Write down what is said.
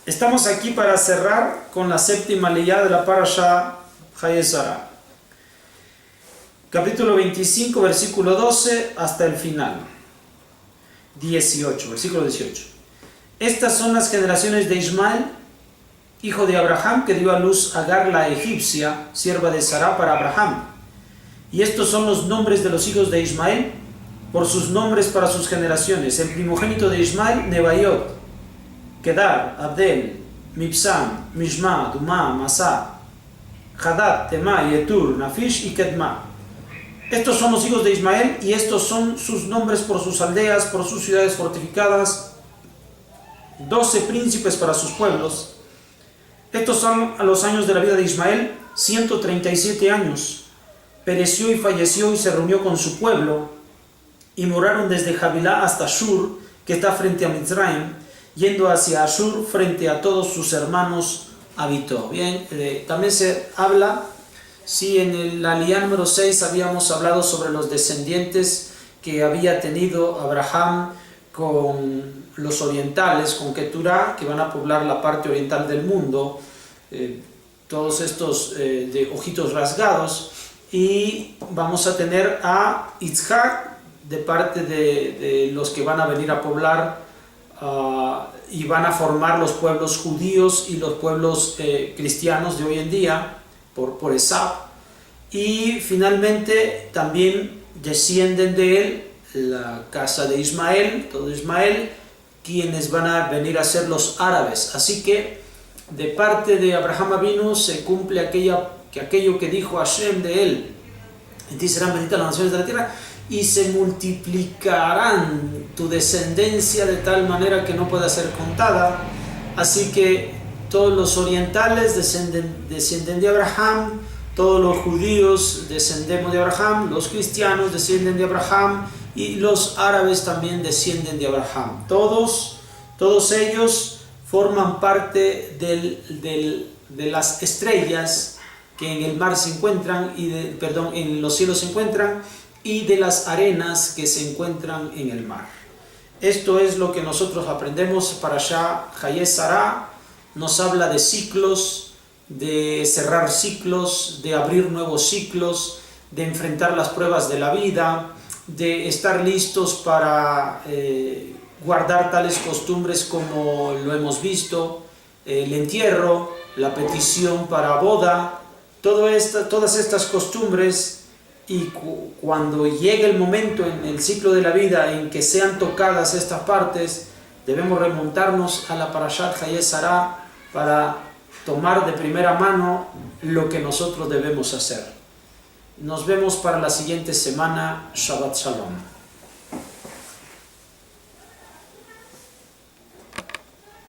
Estamos aquí para cerrar con la séptima leyá de la Parashá Hayé Sará. Capítulo 25, versículo 12 hasta el final. 18, versículo 18. Estas son las generaciones de Ismael, hijo de Abraham, que dio a luz a Agar la egipcia, sierva de Sará para Abraham. Y estos son los nombres de los hijos de Ismael, por sus nombres para sus generaciones. El primogénito de Ismael, Nebaiot, Kedar, Abdel, Mibsam, Mishma, Dumá, Masá, Hadad, Temá, Yetur, Nafish y Kedma. Estos son los hijos de Ismael y estos son sus nombres por sus aldeas, por sus ciudades fortificadas, 12 príncipes para sus pueblos. Estos son a los años de la vida de Ismael, 137 años. Pereció y falleció y se reunió con su pueblo y moraron desde Javilá hasta Shur, que está frente a Mizraim, yendo hacia Ashur, frente a todos sus hermanos habitó. Bien, también se habla, sí, en la leyá número 6 habíamos hablado sobre los descendientes que había tenido Abraham con los orientales, con Keturá, que van a poblar la parte oriental del mundo, todos estos de ojitos rasgados, y vamos a tener a Yitzhak de parte de los que van a venir a poblar y van a formar los pueblos judíos y los pueblos cristianos de hoy en día por Esab. Y finalmente también descienden de él la casa de Ismael, todo Ismael, quienes van a venir a ser los árabes. Así que de parte de Abraham Avinu se cumple aquello que dijo Hashem de él: en ti serán benditas las naciones de la tierra y se multiplicarán tu descendencia de tal manera que no pueda ser contada. Así que todos los orientales descienden de Abraham, todos los judíos descendemos de Abraham, los cristianos descienden de Abraham y los árabes también descienden de Abraham. Todos ellos forman parte de las estrellas que en el mar se encuentran, en los cielos se encuentran, y de las arenas que se encuentran en el mar. Esto es lo que nosotros aprendemos para Parashá Hayé Sará. Nos habla de ciclos, de cerrar ciclos, de abrir nuevos ciclos, de enfrentar las pruebas de la vida, de estar listos para guardar tales costumbres como lo hemos visto, el entierro, la petición para boda, todas estas costumbres. Y cuando llegue el momento en el ciclo de la vida en que sean tocadas estas partes, debemos remontarnos a la Parashat Hayé Sará para tomar de primera mano lo que nosotros debemos hacer. Nos vemos para la siguiente semana. Shabbat Shalom.